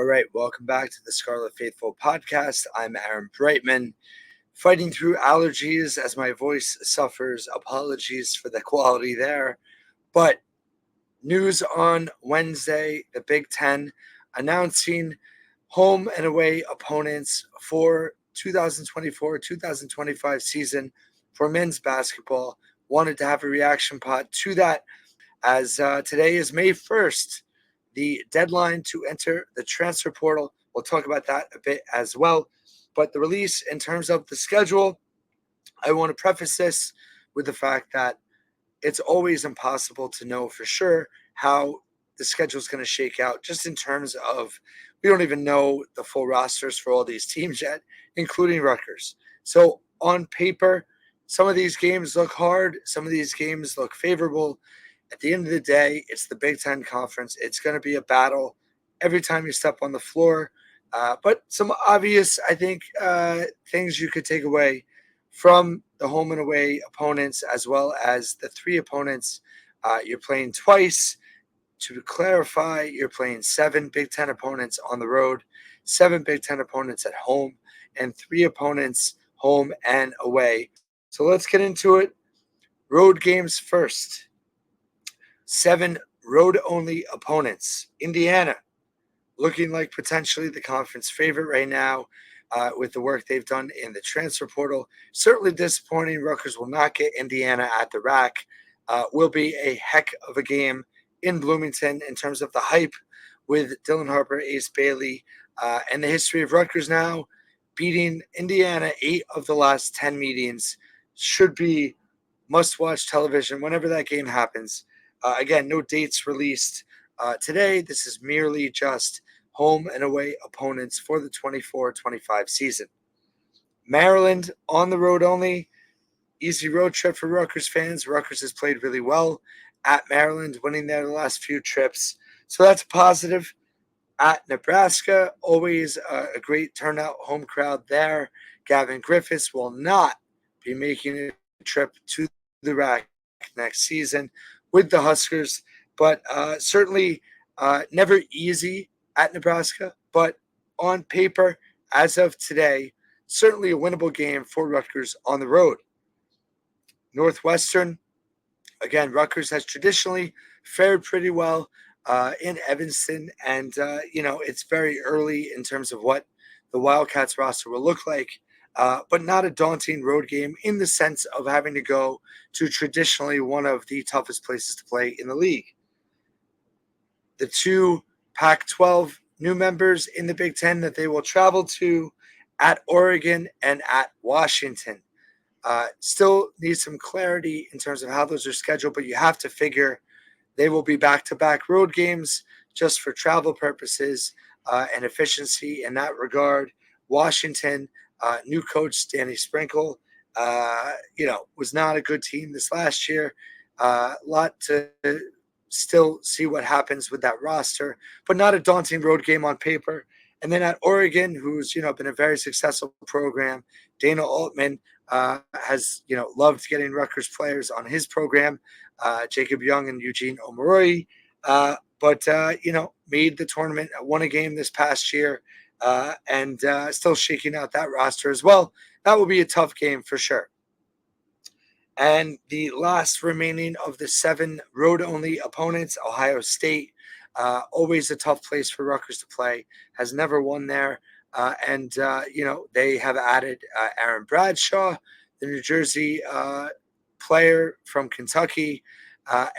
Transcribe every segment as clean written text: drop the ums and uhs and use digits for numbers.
All right, welcome back to the Scarlet Faithful podcast. I'm Aaron Brightman, fighting through allergies as my voice suffers. Apologies for the quality there. But news on Wednesday, the Big Ten announcing home and away opponents for 2024-2025 season for men's basketball. Wanted to have a reaction pod to that as today is May 1st, the deadline to enter the transfer portal. We'll talk about that a bit as well. But the release in terms of the schedule, I want to preface this with the fact that it's always impossible to know for sure how the schedule is going to shake out, just in terms of we don't even know the full rosters for all these teams yet, including Rutgers. So on paper, some of these games look hard. Some of these games look favorable. At the end of the day, it's the Big Ten Conference. It's going to be a battle every time you step on the floor. But some obvious, I think, things you could take away from the home and away opponents, as well as the three opponents you're playing twice. To clarify, you're playing 7 Big Ten opponents on the road, 7 Big Ten opponents at home, and 3 opponents home and away. So let's get into it. Road games first. 7 road-only opponents. Indiana, looking like potentially the conference favorite right now with the work they've done in the transfer portal. Certainly disappointing. Rutgers will not get Indiana at the rack. Will be a heck of a game in Bloomington in terms of the hype with Dylan Harper, Ace Bailey, and the history of Rutgers now beating Indiana 8 of the last 10 meetings. Should be must-watch television whenever that game happens. Again, no dates released today. This is merely just home and away opponents for the 24-25 season. Maryland on the road only. Easy road trip for Rutgers fans. Rutgers has played really well at Maryland, winning there the last few trips. So that's positive. At Nebraska, always a great turnout home crowd there. Gavin Griffiths will not be making a trip to the rack next season with the Huskers, but certainly never easy at Nebraska. But on paper, as of today, certainly a winnable game for Rutgers on the road. Northwestern, again, Rutgers has traditionally fared pretty well in Evanston, and it's very early in terms of what the Wildcats roster will look like. But not a daunting road game in the sense of having to go to traditionally one of the toughest places to play in the league. The 2 Pac-12 new members in the Big Ten that they will travel to at Oregon and at Washington. Still need some clarity in terms of how those are scheduled, but you have to figure they will be back-to-back road games just for travel purposes and efficiency in that regard. Washington, new coach Danny Sprinkle, was not a good team this last year. A lot to still see what happens with that roster, but not a daunting road game on paper. And then at Oregon, who's been a very successful program, Dana Altman has loved getting Rutgers players on his program, Jacob Young and Eugene Omoruyi, but made the tournament, won a game this past year. And still shaking out that roster as well. That will be a tough game for sure. And the last remaining of the 7 road-only opponents, Ohio State, always a tough place for Rutgers to play, has never won there. And they have added Aaron Bradshaw, the New Jersey player from Kentucky,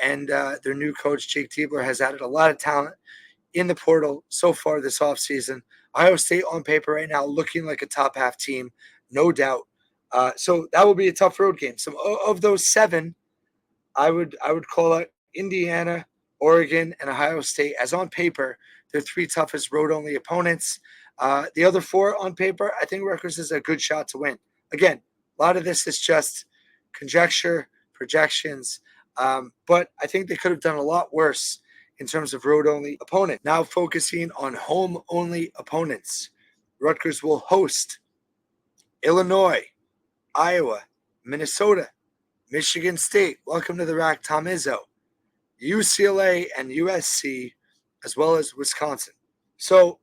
and their new coach, Jake Diebler, has added a lot of talent in the portal so far this offseason. Ohio State on paper right now looking like a top half team, no doubt. So that will be a tough road game. Some of those 7, I would call out Indiana, Oregon, and Ohio State as on paper their 3 toughest road-only opponents. The other 4 on paper, I think Rutgers is a good shot to win. Again, a lot of this is just conjecture, projections, but I think they could have done a lot worse in terms of road-only opponent. Now focusing on home-only opponents. Rutgers will host Illinois, Iowa, Minnesota, Michigan State. Welcome to the rack, Tom Izzo. UCLA and USC, as well as Wisconsin. So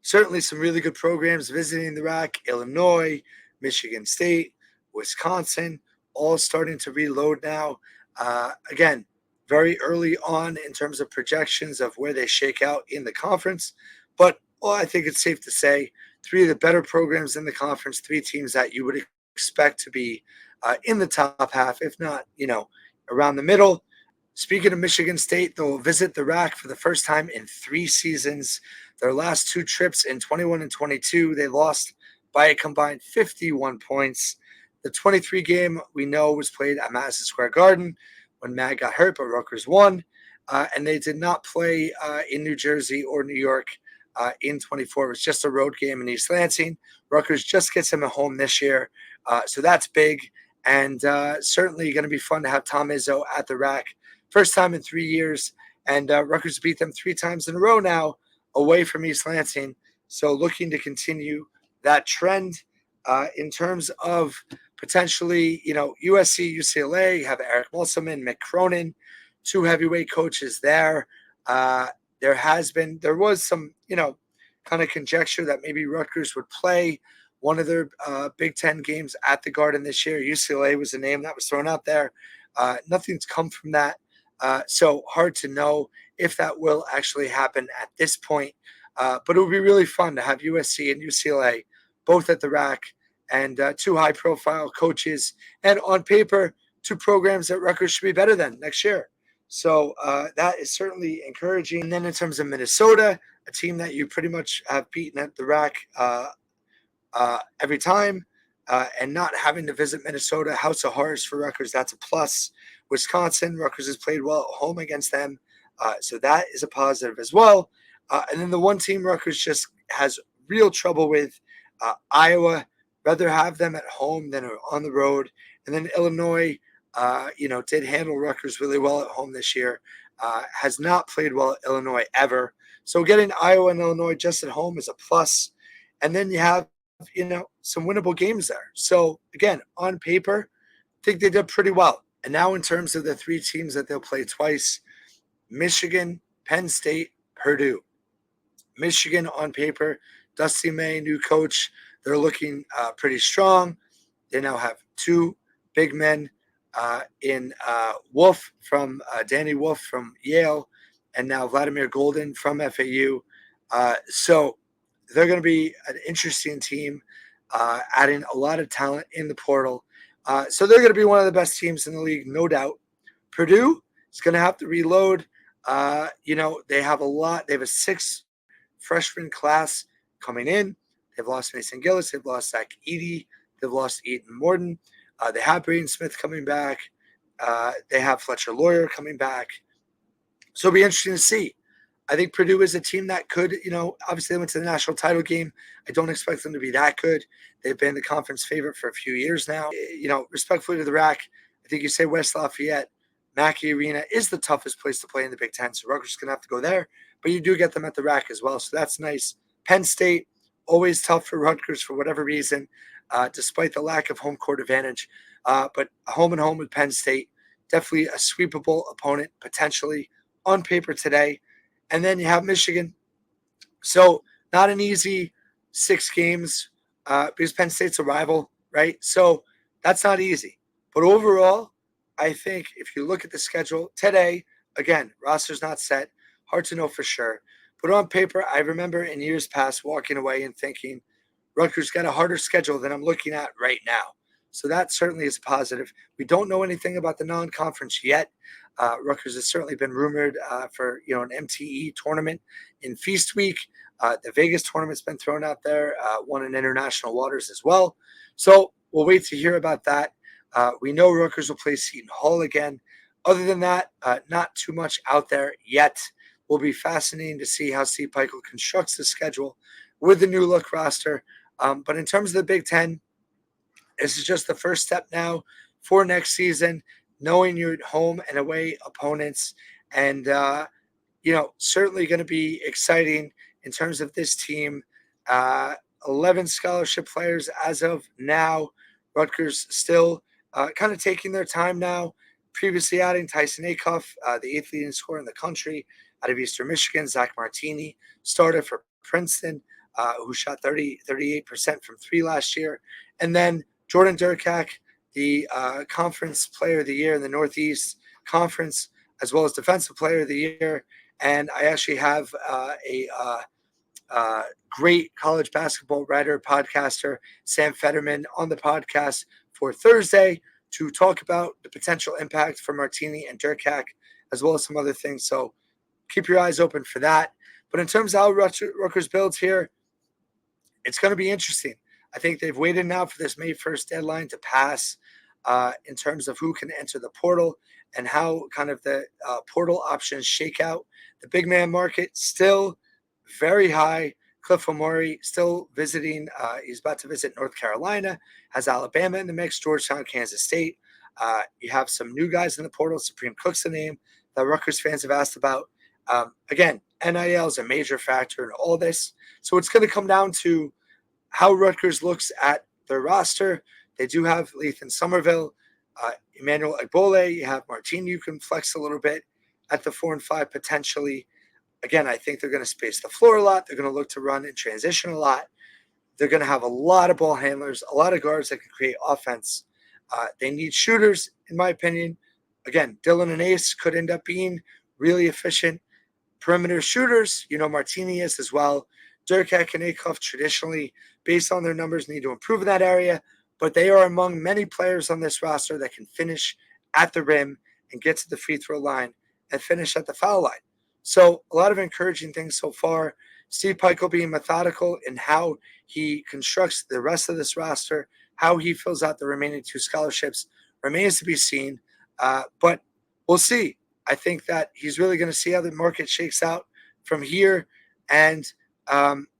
certainly some really good programs visiting the RAC: Illinois, Michigan State, Wisconsin, all starting to reload now. Again, very early on in terms of projections of where they shake out in the conference. But I think it's safe to say three of the better programs in the conference, three teams that you would expect to be in the top half, if not, around the middle. Speaking of Michigan State, they'll visit the RAC for the first time in 3 seasons. Their last two trips in 21 and 22, they lost by a combined 51 points. The 23 game we know was played at Madison Square Garden when Mag got hurt, but Rutgers won. And they did not play in New Jersey or New York in 24. It was just a road game in East Lansing. Rutgers just gets him at home this year. So that's big. And certainly going to be fun to have Tom Izzo at the RAC. First time in 3 years. And Rutgers beat them 3 times in a row now away from East Lansing. So looking to continue that trend in terms of potentially, USC, UCLA, you have Eric Musselman, Mick Cronin, two heavyweight coaches there. There was some, kind of conjecture that maybe Rutgers would play one of their Big Ten games at the Garden this year. UCLA was a name that was thrown out there. Nothing's come from that. So hard to know if that will actually happen at this point. But it would be really fun to have USC and UCLA both at the RAC, and two high-profile coaches. And on paper, two programs that Rutgers should be better than next year. So that is certainly encouraging. And then in terms of Minnesota, a team that you pretty much have beaten at the RAC every time, and not having to visit Minnesota, House of Horrors for Rutgers, that's a plus. Wisconsin, Rutgers has played well at home against them, so that is a positive as well. And then the one team Rutgers just has real trouble with, Iowa. Rather have them at home than on the road. And then Illinois, did handle Rutgers really well at home this year. Has not played well at Illinois ever. So getting Iowa and Illinois just at home is a plus. And then you have, some winnable games there. So again, on paper, I think they did pretty well. And now in terms of the three teams that they'll play twice: Michigan, Penn State, Purdue. Michigan on paper, Dusty May, new coach, they're looking pretty strong. They now have two big men in Wolf from Danny Wolf from Yale, and now Vladimir Golden from FAU. So they're going to be an interesting team, adding a lot of talent in the portal. So they're going to be one of the best teams in the league, no doubt. Purdue is going to have to reload. They have a lot. They have a 6 freshman class coming in. They've lost Mason Gillis. They've lost Zach Edey. They've lost Eaton Morden. They have Braden Smith coming back. They have Fletcher Lawyer coming back. So it'll be interesting to see. I think Purdue is a team that could, obviously they went to the national title game. I don't expect them to be that good. They've been the conference favorite for a few years now. Respectfully to the RAC, I think you say West Lafayette, Mackey Arena is the toughest place to play in the Big Ten. So Rutgers is going to have to go there. But you do get them at the RAC as well. So that's nice. Penn State, always tough for Rutgers for whatever reason, despite the lack of home court advantage. But home and home with Penn State, definitely a sweepable opponent potentially on paper today. And then you have Michigan. So not an easy 6 games because Penn State's a rival, right? So that's not easy. But overall, I think if you look at the schedule today, again, roster's not set. Hard to know for sure. But on paper, I remember in years past walking away and thinking, Rutgers got a harder schedule than I'm looking at right now. So that certainly is positive. We don't know anything about the non-conference yet. Rutgers has certainly been rumored for an MTE tournament in Feast Week. The Vegas tournament's been thrown out there, one in international waters as well. So we'll wait to hear about that. We know Rutgers will play Seton Hall again. Other than that, not too much out there yet. Will be fascinating to see how Steve Pikiell constructs the schedule with the new look roster. But in terms of the Big Ten, this is just the first step now for next season, knowing your home and away opponents. And, certainly going to be exciting in terms of this team. 11 scholarship players as of now. Rutgers still kind of taking their time now. Previously adding Tyson Acuff, the 8th leading scorer in the country out of Eastern Michigan. Zach Martini, starter for Princeton. who shot 38% from three last year. And then Jordan Durkak, the conference player of the year in the Northeast Conference, as well as defensive player of the year. And I actually have great college basketball writer, podcaster, Sam Fetterman, on the podcast for Thursday to talk about the potential impact for Martini and Durkak, as well as some other things. So keep your eyes open for that. But in terms of how Rutgers builds here, it's going to be interesting. I think they've waited now for this May 1st deadline to pass in terms of who can enter the portal and how kind of the portal options shake out. The big man market still very high. Cliff Omori still visiting. He's about to visit North Carolina, has Alabama in the mix, Georgetown, Kansas State. You have some new guys in the portal. Supreme Cook's the name that Rutgers fans have asked about. Again, NIL is a major factor in all this. So it's going to come down to how Rutgers looks at their roster. They do have Lethan Somerville, Emmanuel Egbole. You have Martin. You can flex a little bit at the 4 and 5 potentially. Again, I think they're going to space the floor a lot. They're going to look to run and transition a lot. They're going to have a lot of ball handlers, a lot of guards that can create offense. They need shooters, in my opinion. Again, Dylan and Ace could end up being really efficient perimeter shooters. Martini is as well. Durkak and Acuff traditionally, based on their numbers, need to improve in that area, but they are among many players on this roster that can finish at the rim and get to the free throw line and finish at the foul line. So a lot of encouraging things so far. Steve Pikiell being methodical in how he constructs the rest of this roster, how he fills out the remaining 2 scholarships remains to be seen. But we'll see. I think that he's really going to see how the market shakes out from here. And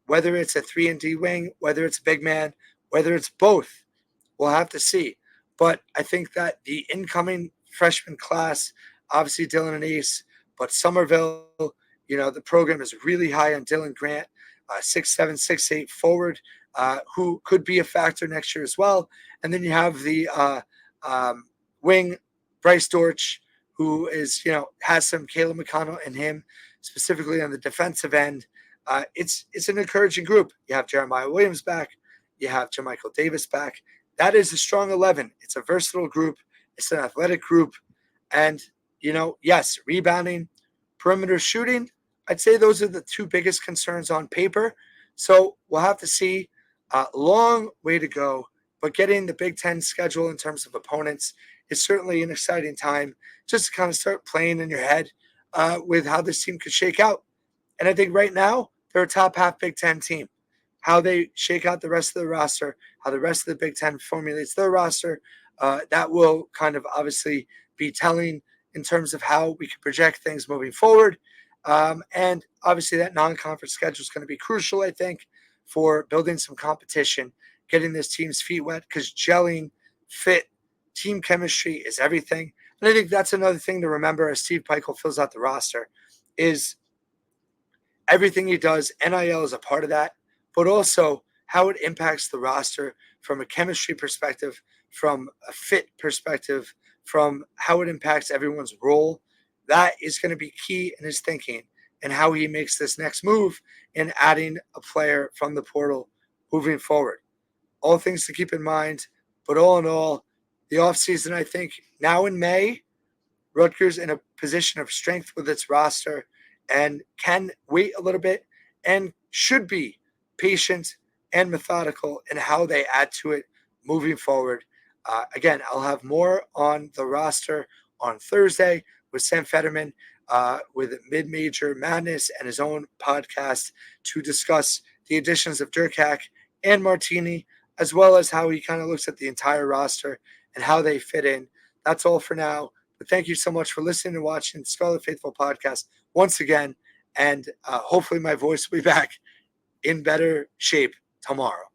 whether it's a 3-and-D wing, whether it's a big man, whether it's both, we'll have to see. But I think that the incoming freshman class, obviously Dylan and Ace, but Somerville, the program is really high on Dylan Grant, 6'7", 6'8" forward, who could be a factor next year as well. And then you have the wing, Bryce Dortch, who is, has some Caleb McConnell in him, specifically on the defensive end. It's an encouraging group. You have Jeremiah Williams back. You have Jermichael Davis back. That is a strong 11. It's a versatile group. It's an athletic group. And, yes, rebounding, perimeter shooting, I'd say those are the 2 biggest concerns on paper. So we'll have to see. Long way to go. But getting the Big Ten schedule in terms of opponents is certainly an exciting time just to kind of start playing in your head with how this team could shake out. And I think right now, they're a top half Big Ten team. How they shake out the rest of the roster, how the rest of the Big Ten formulates their roster, that will kind of obviously be telling in terms of how we can project things moving forward. And obviously that non-conference schedule is going to be crucial, I think, for building some competition, getting this team's feet wet, because gelling, fit, team chemistry is everything. And I think that's another thing to remember as Steve Pikiell fills out the roster is everything he does, NIL is a part of that, but also how it impacts the roster from a chemistry perspective, from a fit perspective, from how it impacts everyone's role. That is going to be key in his thinking and how he makes this next move in adding a player from the portal moving forward. All things to keep in mind, but all in all, the offseason, I think now in May, Rutgers in a position of strength with its roster and can wait a little bit and should be patient and methodical in how they add to it moving forward. Again, I'll have more on the roster on Thursday with Sam Fetterman with Mid-Major Madness and his own podcast to discuss the additions of Durkak and Martini, as well as how he kind of looks at the entire roster and how they fit in. That's all for now. But thank you so much for listening and watching the Scarlet Faithful podcast once again. And hopefully my voice will be back in better shape tomorrow.